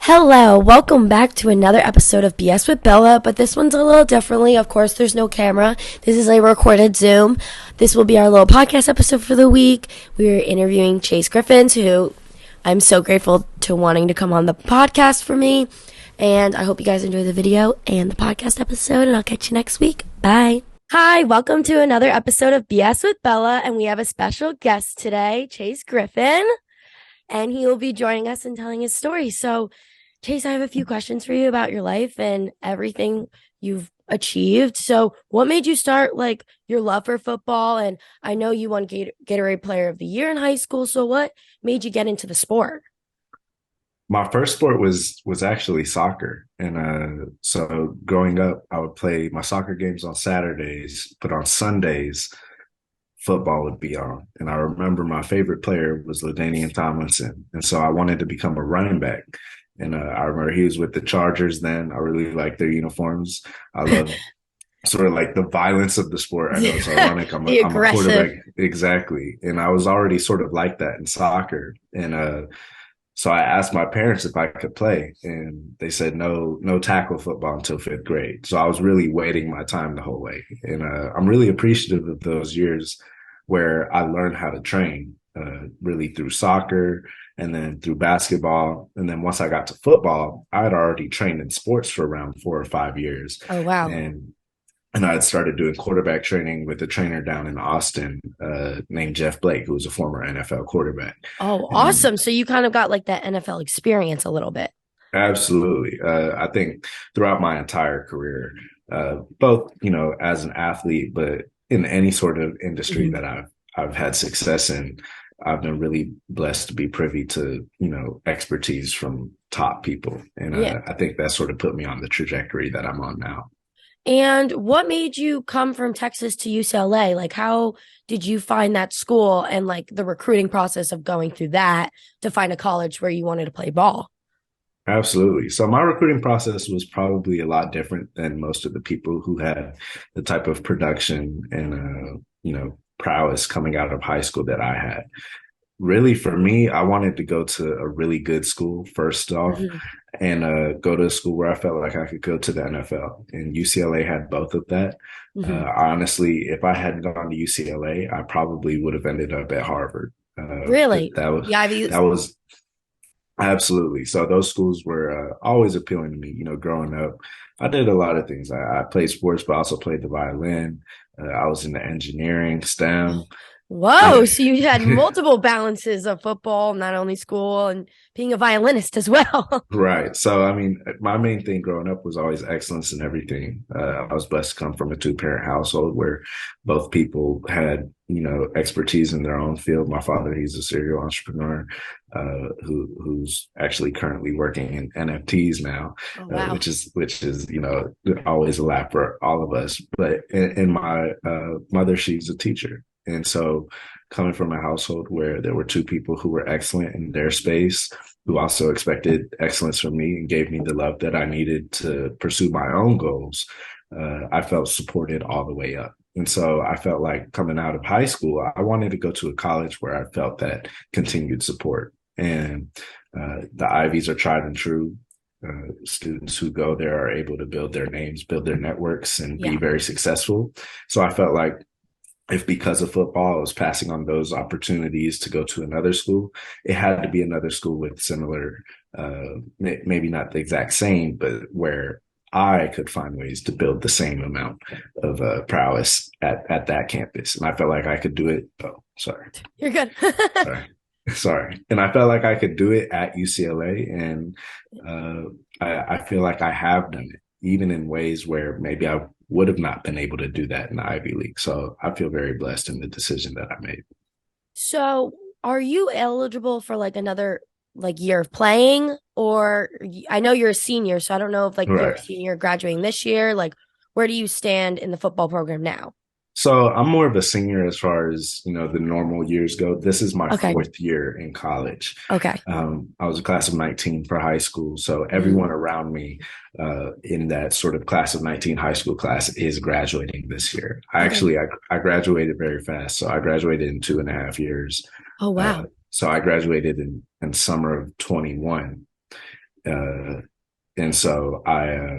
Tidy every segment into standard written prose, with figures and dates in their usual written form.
Hello, welcome back to another episode of BS with Bella, but this one's a little differently. Of course, there's no camera. This is a recorded Zoom. This will be our little podcast episode for the week. We're interviewing Chase Griffin, who I'm so grateful to wanting to come on the podcast for me. And I hope you guys enjoy the video and the podcast episode, and I'll catch you next week. Bye. Hi, welcome to another episode of BS with Bella, and we have a special guest today, Chase Griffin, and he will be joining us and telling his story. So, Chase, I have a few questions for you about your life and everything you've achieved. So what made you start your love for football? And I know you won Gatorade Player of the Year in high school. So what made you get into the sport? My first sport was actually soccer. And so growing up, I would play my soccer games on Saturdays, but on Sundays, football would be on. And I remember my favorite player was LaDainian Tomlinson. And so I wanted to become a running back. And I remember he was with the Chargers then. I really liked their uniforms. I love sort of like the violence of the sport. I know it's ironic. I'm a quarterback. Exactly. And I was already sort of like that in soccer. And so I asked my parents if I could play. And they said no tackle football until fifth grade. So I was really waiting my time the whole way. And I'm really appreciative of those years where I learned how to train, really through soccer and then through basketball. And then once I got to football, I had already trained in sports for around 4 or 5 years. Oh, wow. And I had started doing quarterback training with a trainer down in Austin named Jeff Blake, who was a former NFL quarterback. Oh, awesome. So you kind of got that NFL experience a little bit. Absolutely. I think throughout my entire career, both, as an athlete, but in any sort of industry that I've had success in, I've been really blessed to be privy to, expertise from top people. And I think that sort of put me on the trajectory that I'm on now. And what made you come from Texas to UCLA? How did you find that school and the recruiting process of going through that to find a college where you wanted to play ball? Absolutely. So my recruiting process was probably a lot different than most of the people who had the type of production and, prowess coming out of high school that I had. Really, for me, I wanted to go to a really good school first off and go to a school where I felt like I could go to the NFL. And UCLA had both of that. Honestly, if I hadn't gone to UCLA, I probably would have ended up at Harvard. Really? That was absolutely. So those schools were always appealing to me, growing up. I did a lot of things. I played sports, but I also played the violin. I was into engineering, STEM. Whoa. So you had multiple balances of football, not only school, and being a violinist as well. Right. So, I mean, my main thing growing up was always excellence in everything. I was blessed to come from a two-parent household where both people had, expertise in their own field. My father, he's a serial entrepreneur who's actually currently working in NFTs now, wow. which is always a laugh for all of us. But in my mother, she's a teacher. And so coming from a household where there were two people who were excellent in their space, who also expected excellence from me and gave me the love that I needed to pursue my own goals, I felt supported all the way up. And so I felt like coming out of high school, I wanted to go to a college where I felt that continued support. And the Ivies are tried and true. Students who go there are able to build their names, build their networks, and be very successful. So I felt like if because of football, I was passing on those opportunities to go to another school, it had to be another school with similar, maybe not the exact same, but where I could find ways to build the same amount of prowess at that campus. And I felt like I could do it. Oh, sorry. You're good. Sorry. And I felt like I could do it at UCLA. And I feel like I have done it, even in ways where maybe I would have not been able to do that in the Ivy League. So I feel very blessed in the decision that I made. So are you eligible for another year of playing? Or I know you're a senior, so I don't know if you're a senior graduating this year. Where do you stand in the football program now? So I'm more of a senior as far as, the normal years go. This is my fourth year in college. Okay. I was a class of 19 for high school. So everyone around me in that sort of class of 19 high school class is graduating this year. I graduated very fast. So I graduated in 2.5 years. Oh, wow. So I graduated in summer of 21. And so I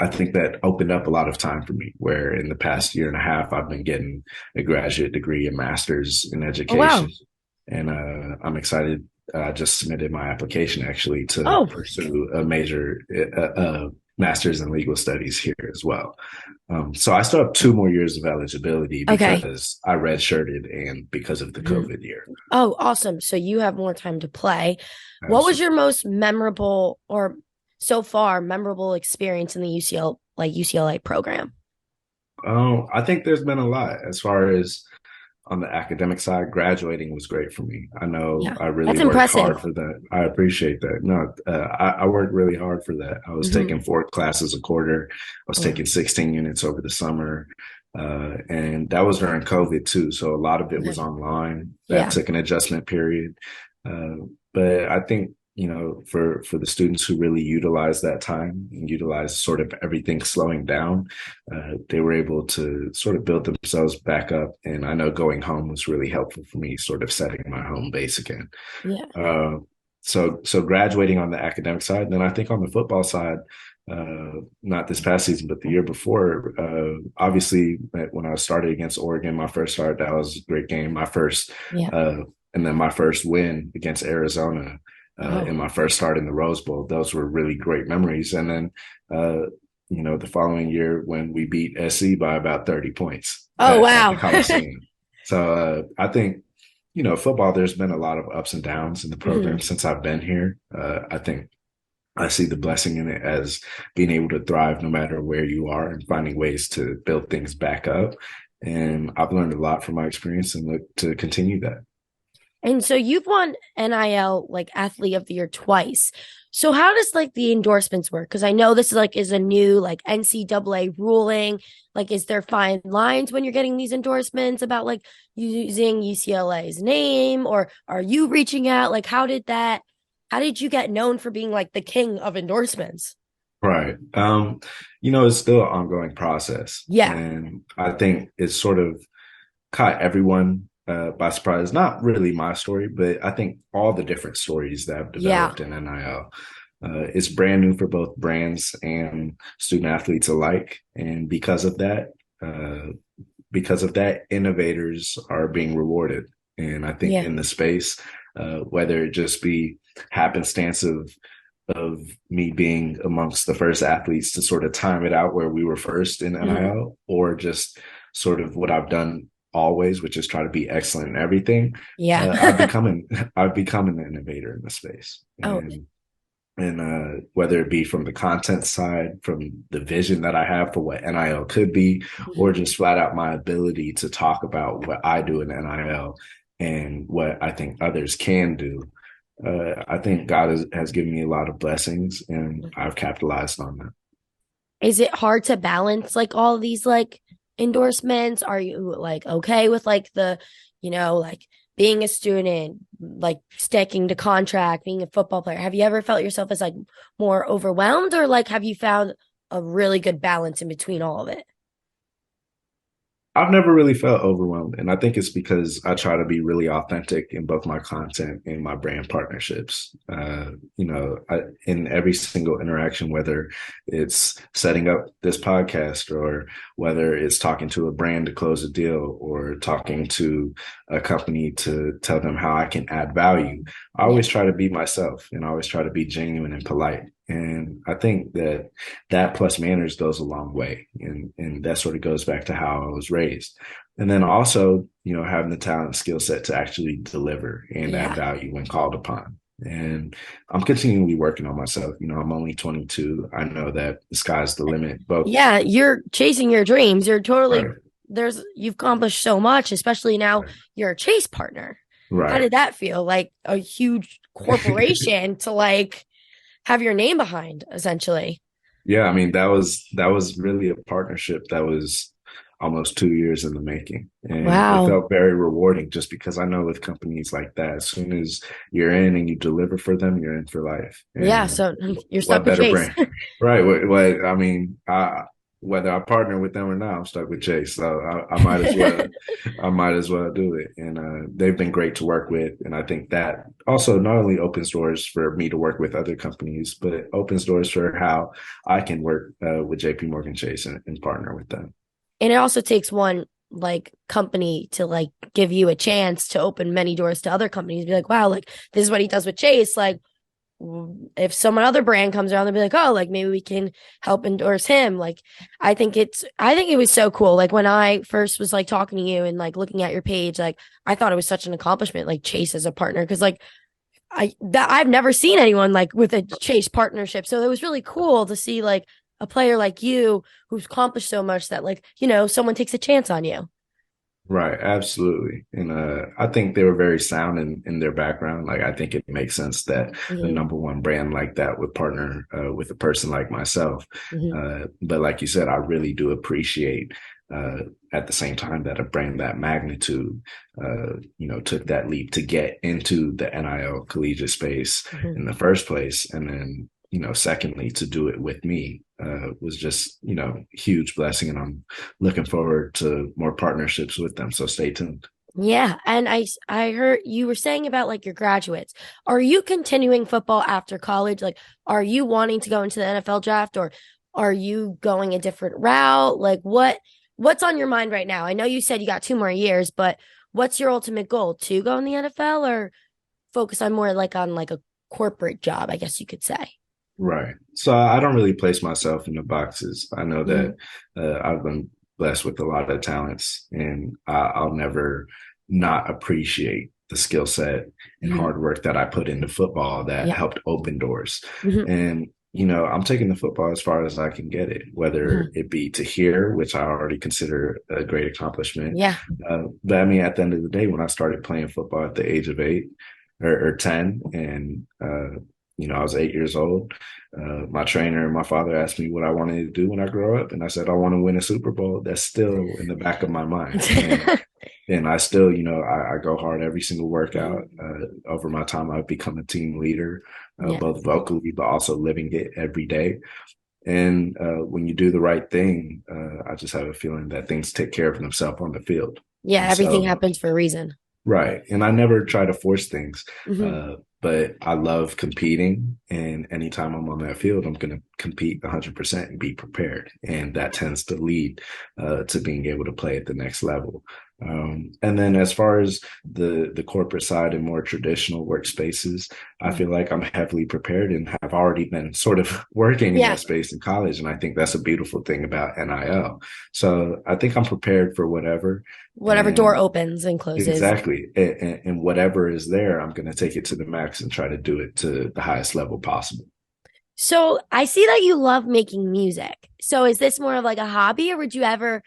think that opened up a lot of time for me, where in the past year and a half, I've been getting a graduate degree and master's in Oh, wow. education. And I'm excited. I just submitted my application actually to Oh, pursue a major master's in legal studies here as well. So I still have 2 more years of eligibility okay. because I redshirted and because of the Mhm. COVID year. Oh, awesome. So you have more time to play. What was your Absolutely. most memorable or so far memorable experience in the UCLA program? I think there's been a lot as far as on the academic side. Graduating was great for me. I know Yeah, I really that's worked hard impressive. for that. I appreciate that. No, I worked really hard for that. I was Hmm. taking 4 classes a quarter. I was Oh, taking 16 units over the summer. And that was during COVID too. So a lot of it was okay. online. That Yeah. took an adjustment period. But I think, for the students who really utilize that time and utilize sort of everything slowing down, they were able to sort of build themselves back up. And I know going home was really helpful for me, sort of setting my home base again. Yeah. Uh, so graduating on the academic side, and then I think on the football side, not this past season, but the year before, obviously when I started against Oregon, my first start, that was a great game. My first, Yeah. uh, and then my first win against Arizona, in Oh. my first start in the Rose Bowl. Those were really great memories. And then, the following year when we beat SC by about 30 points Oh, at the wow. Coliseum. So I think, football, there's been a lot of ups and downs in the Hmm. program since I've been here. I think I see the blessing in it as being able to thrive no matter where you are and finding ways to build things back up. And I've learned a lot from my experience and look to continue that. And so you've won NIL like athlete of the year twice. So how does like the endorsements work? Because I know this is a new like NCAA ruling. Like, is there fine lines when you're getting these endorsements about like using UCLA's name, or are you reaching out? Like, how did you get known for being like the king of endorsements? Right. It's still an ongoing process. Yeah. And I think it's sort of caught everyone by surprise. Not really my story, but I think all the different stories that have Yeah. developed in NIL. It's brand new for both brands and student athletes alike. And uh, because of that, innovators are being rewarded. And I think Yeah. in the space, whether it just be happenstance of me being amongst the first athletes to sort of time it out where we were first in Mhm. NIL, or just sort of what I've done always, which is try to be excellent in everything. I've Yeah. become an I've become an innovator in the space, Oh. and whether it be from the content side, from the vision that I have for what NIL could be, or Mhm. just flat out my ability to talk about what I do in NIL and what I think others can do. I think God has given me a lot of blessings, and I've capitalized on that. Is it hard to balance like all of these like endorsements? Are you like okay with like like being a student, like sticking to contract, being a football player? Have you ever felt yourself as like more overwhelmed, or like have you found a really good balance in between all of it? I've never really felt overwhelmed. And I think it's because I try to be really authentic in both my content and my brand partnerships. In every single interaction, whether it's setting up this podcast or whether it's talking to a brand to close a deal or talking to a company to tell them how I can add value, I Yeah. always try to be myself and I always try to be genuine and polite. And I think that plus manners goes a long way. And that sort of goes back to how I was raised. And then also, having the talent and skill set to actually deliver and add Yeah. value when called upon. And I'm continually working on myself. I'm only 22. I know that the sky's the limit, but Yeah, you're chasing your dreams. You're totally right, you've accomplished so much, especially now right, you're a Chase partner. How right. did that feel? Like a huge corporation to like have your name behind, essentially. Yeah, I mean that was really a partnership that was almost 2 years in the making, and it Wow. felt very rewarding just because I know with companies like that, as soon as you're in and you deliver for them, you're in for life. Yeah, And so you're stuck what with better Chase. brand, right? What I mean, whether I partner with them or not, I'm stuck with Chase. So I might as well, I might as well do it. And they've been great to work with. And I think that also not only opens doors for me to work with other companies, but it opens doors for how I can work with JP Morgan Chase and partner with them. And it also takes one like company to like give you a chance to open many doors to other companies. Be like, wow, like this is what he does with Chase. Like if some other brand comes around, they'll be like, oh, like maybe we can help endorse him. Like I think it was so cool. Like when I first was like talking to you and like looking at your page, like I thought it was such an accomplishment, like Chase as a partner. Cause like I've never seen anyone like with a Chase partnership. So it was really cool to see like a player like you who's accomplished so much that like, you know, someone takes a chance on you. Right, absolutely. And I think they were very sound in their background. Like, I think it makes sense that a Mm-hmm. number one brand like that would partner with a person like myself. Mm-hmm. But like you said, I really do appreciate at the same time that a brand that magnitude, took that leap to get into the NIL collegiate space Mm-hmm. in the first place. And then, secondly, to do it with me was just, huge blessing. And I'm looking forward to more partnerships with them. So stay tuned. Yeah, and I heard you were saying about like your graduates. Are you continuing football after college? Like, are you wanting to go into the NFL draft, or are you going a different route? Like, what's on your mind right now? I know you said you got 2 more years, but what's your ultimate goal? To go in the NFL or focus on more like on like a corporate job, I guess you could say. Right. So I don't really place myself in the boxes. I know Hmm. that I've been blessed with a lot of talents, and I'll never not appreciate the skill set and Hmm. hard work that I put into football that Yeah. helped open doors. Hmm. And, I'm taking the football as far as I can get it, whether Hmm. it be to here, which I already consider a great accomplishment. Yeah. But I mean, at the end of the day, when I started playing football at the age of 8 or 10, and, I was 8 years old. My trainer and my father asked me what I wanted to do when I grow up, and I said I want to win a Super Bowl. That's still in the back of my mind, and I still, I go hard every single workout. Over my time, I've become a team leader, Yeah. both vocally but also living it every day. And when you do the right thing, I just have a feeling that things take care of themselves on the field. Yeah, And everything so happens for a reason. right. And I never try to force things. Hmm. But I love competing. And anytime I'm on that field, I'm going to compete 100% and be prepared. And that tends to lead to being able to play at the next level. And then as far as the corporate side and more traditional workspaces, I feel like I'm heavily prepared and have already been sort of working in Yeah. that space in college. And I think that's a beautiful thing about NIL. So I think I'm prepared for whatever. Whatever door And opens and closes. exactly. And whatever is there, I'm going to take it to the max and try to do it to the highest level possible. So I see that you love making music. So is this more of like a hobby, or would you ever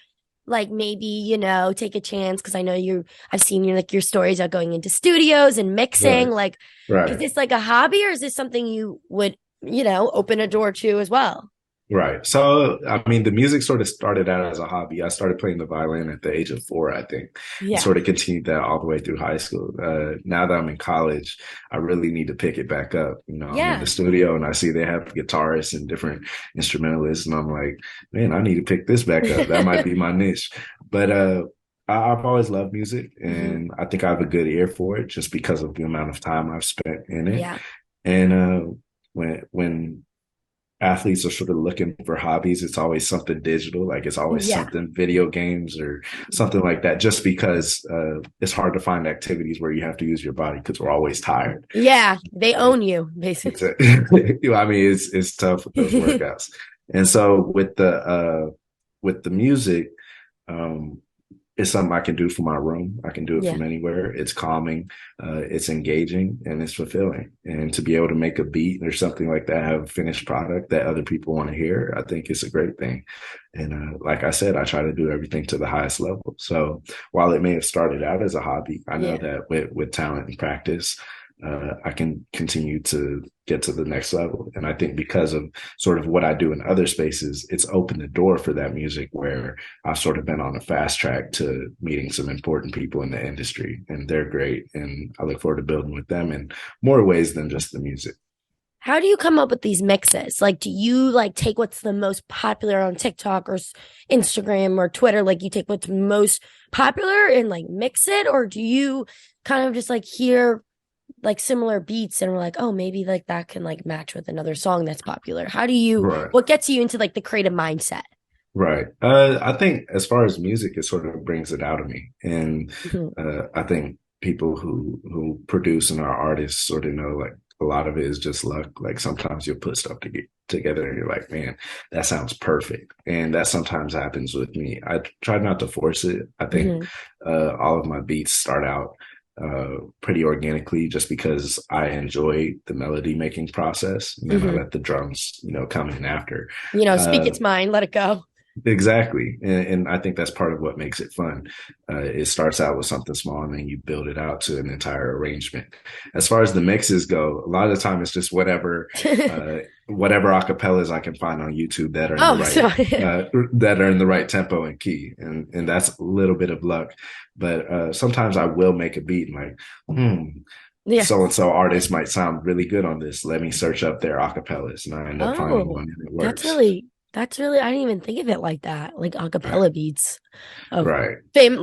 like maybe, you know, take a chance? Cause I know I've seen you like your stories are going into studios and mixing. Right. Like, is Right. this like a hobby, or is this something you would, you know, open a door to as well? Right. So, I mean, the music sort of started out as a hobby. I started playing the violin at the age of 4, I think, and Yeah. sort of continued that all the way through high school. Now that I'm in college, I really need to pick it back up. I'm in the Yeah. studio and I see they have guitarists and different instrumentalists, and I'm like, man, I need to pick this back up. That might be my niche. But I've always loved music, Hmm. and I think I have a good ear for it just because of the amount of time I've spent in it. Yeah. And when athletes are sort of looking for hobbies, it's always something digital, like it's always Yeah. something video games or something like that, just because it's hard to find activities where you have to use your body because we're always tired. Yeah. They own you, basically. I mean, it's tough with those workouts. And so with the music, um, it's something I can do from my room. I can do it Yeah. from anywhere. It's calming, it's engaging, and it's fulfilling. And to be able to make a beat or something like that, have a finished product that other people want to hear, I think it's a great thing. And like I said, I try to do everything to the highest level. So while it may have started out as a hobby, I know Yeah. that with talent and practice, I can continue to get to the next level. And I think because of sort of what I do in other spaces, it's opened the door for that music where I've sort of been on a fast track to meeting some important people in the industry, and they're great. And I look forward to building with them in more ways than just the music. How do you come up with these mixes? Like, do you like take what's the most popular on TikTok or Instagram or Twitter? Like, you take what's most popular and like mix it, or do you kind of just like hear like similar beats and we're like, oh, maybe like that can like match with another song that's popular? How do you, Right. what gets you into like the creative mindset? Right. I think as far as music, it sort of brings it out of me. And Mhm. I think people who produce and are artists sort of know like a lot of it is just luck. Like sometimes you'll put stuff together and you're like, man, that sounds perfect. And that sometimes happens with me. I try not to force it. I think Mhm. all of my beats start out pretty organically just because I enjoy the melody making process. And then I Mhm. let the drums, come in after. Speak Uh, its mind, let it go. Exactly. And I think that's part of what makes it fun. It starts out with something small and then you build it out to an entire arrangement. As far as the mixes go, a lot of the time it's just whatever acapellas I can find on YouTube that are in the Oh, right, so that are in the right tempo and key. And that's a little bit of luck. But sometimes I will make a beat and like, yeah. so and so artist might sound really good on this. Let me search up their acapellas, and I end up finding Oh, one and it that's works. really I didn't even think of it like that. Like Right. acapella beats of Right. fame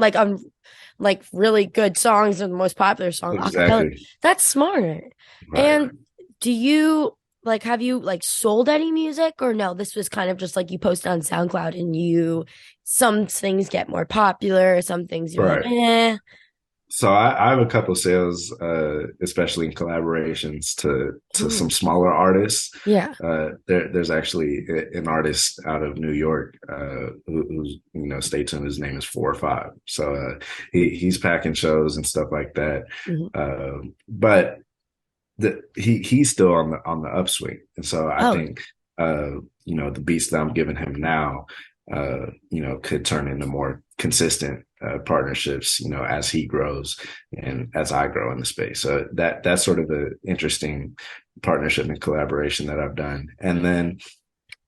like really good songs and the most popular song acapella. Exactly. That's smart. Right. And do you like have you like sold any music or no? This was kind of just like you post on SoundCloud and you some things get more popular, some things you're like, Right. eh. So I have a couple sales, especially in collaborations to some Ooh, smaller artists. yeah. There's actually an artist out of New York who's stay tuned. His name is 4 or 5. So he's packing shows and stuff like that. Mhm. But he's still on the upswing, and so I Oh, think the beats that I'm giving him now, could turn into more consistent partnerships, as he grows and as I grow in the space. So that's sort of an interesting partnership and collaboration that I've done, and then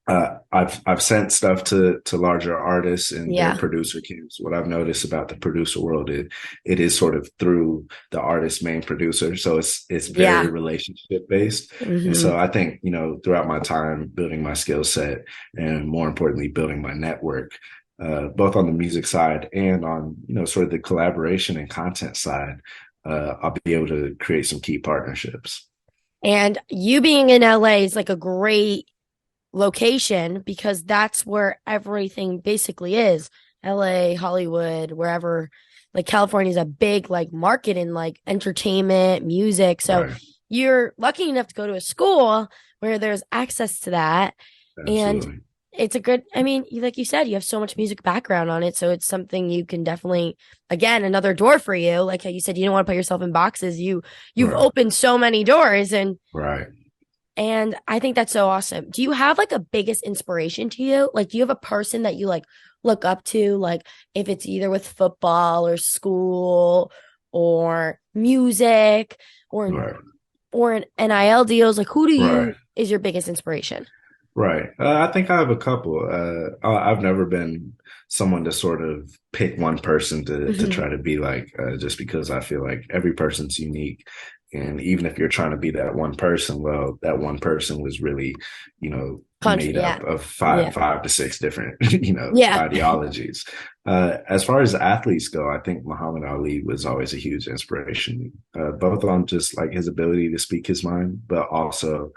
I've sent stuff to larger artists and their yeah. producer camps. What I've noticed about the producer world, it is sort of through the artist's main producer, so it's very Yeah. relationship based. And Hmm. so I think throughout my time building my skill set and more importantly building my network, both on the music side and on sort of the collaboration and content side, I'll be able to create some key partnerships. And you being in LA is like a great location because that's where everything basically is. LA, Hollywood, wherever. Like California is a big like market in like entertainment, music. So Right. you're lucky enough to go to a school where there's access to that. And Absolutely. it's a good, I mean, like you said, you have so much music background on it. So it's something you can definitely, again, another door for you. Like how you said, you don't want to put yourself in boxes. You've Right. opened so many doors Right. and I think that's so awesome. Do you have like a biggest inspiration to you? Like, do you have a person that you like look up to? Like, if it's either with football or school or music or Right. in NIL deals, like who do Right. you is your biggest inspiration? Right. I think I have a couple. I've never been someone to sort of pick one person to Hmm. try to be like, just because I feel like every person's unique. And even if you're trying to be that one person, well, that one person was really, Country, made yeah, up of yeah, five to six different, yeah, ideologies. As far as athletes go, I think Muhammad Ali was always a huge inspiration, both on just like his ability to speak his mind, but also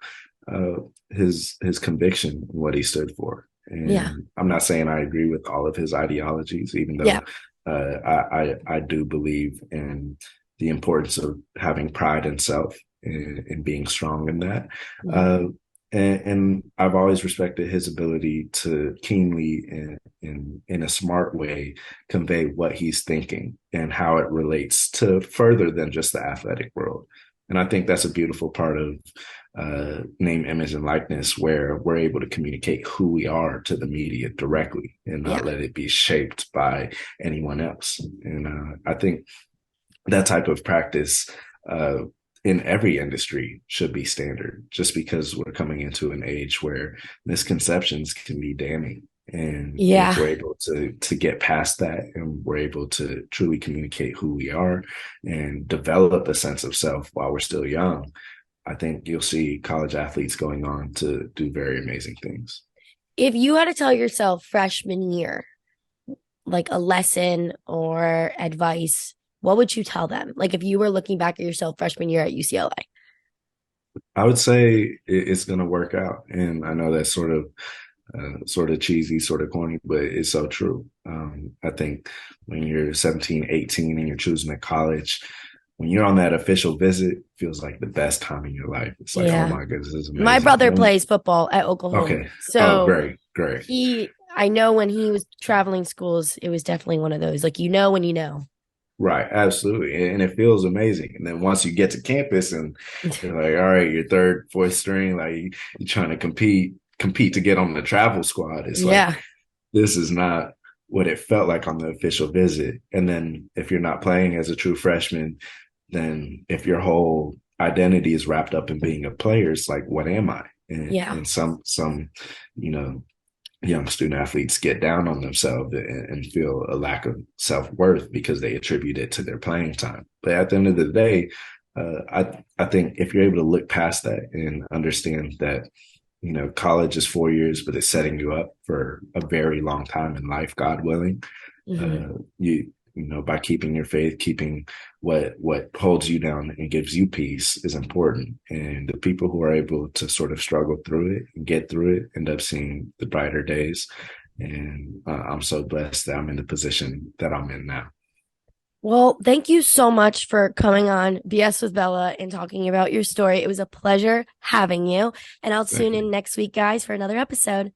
uh, his conviction and what he stood for. yeah, And I'm not saying I agree with all of his ideologies, even yeah, though I do believe in the importance of having pride in self and being strong in that. mhm, Uh, and I've always respected his ability to keenly and in a smart way convey what he's thinking and how it relates to further than just the athletic world. And I think that's a beautiful part of name, image, and likeness, where we're able to communicate who we are to the media directly and not yeah, let it be shaped by anyone else. And I think that type of practice uh, in every industry should be standard, just because we're coming into an age where misconceptions can be damning. And if yeah. we're able to get past that and we're able to truly communicate who we are and develop a sense of self while we're still young, I think you'll see college athletes going on to do very amazing things. If you had to tell yourself freshman year, like a lesson or advice, what would you tell them? Like if you were looking back at yourself freshman year at UCLA. I would say it's going to work out, and I know that's sort of cheesy, sort of corny, but it's so true. I think when you're 17, 18 and you're choosing a college, when you're on that official visit, it feels like the best time in your life. It's like, oh Yeah. my goodness, this is My amazing. brother plays football at Oklahoma. Okay. Oh, So great, great. I know when he was traveling schools, it was definitely one of those. Like, you know, when you know. Right, absolutely. And it feels amazing. And then once you get to campus and you're like, all right, you're third, fourth string, like you're trying to compete to get on the travel squad. It's like Yeah. this is not what it felt like on the official visit. And then if you're not playing as a true freshman, then if your whole identity is wrapped up in being a player, it's like, what am I? Yeah. And some, you know, young student athletes get down on themselves and feel a lack of self-worth because they attribute it to their playing time. But at the end of the day, I think if you're able to look past that and understand that, you know, college is 4 years, but it's setting you up for a very long time in life, God willing. Hmm. You know, by keeping your faith, keeping what holds you down and gives you peace is important. And the people who are able to sort of struggle through it and get through it end up seeing the brighter days. And I'm so blessed that I'm in the position that I'm in now. Well, thank you so much for coming on BS with Bella and talking about your story. It was a pleasure having you. And I'll Thank tune you. in next week, guys, for another episode.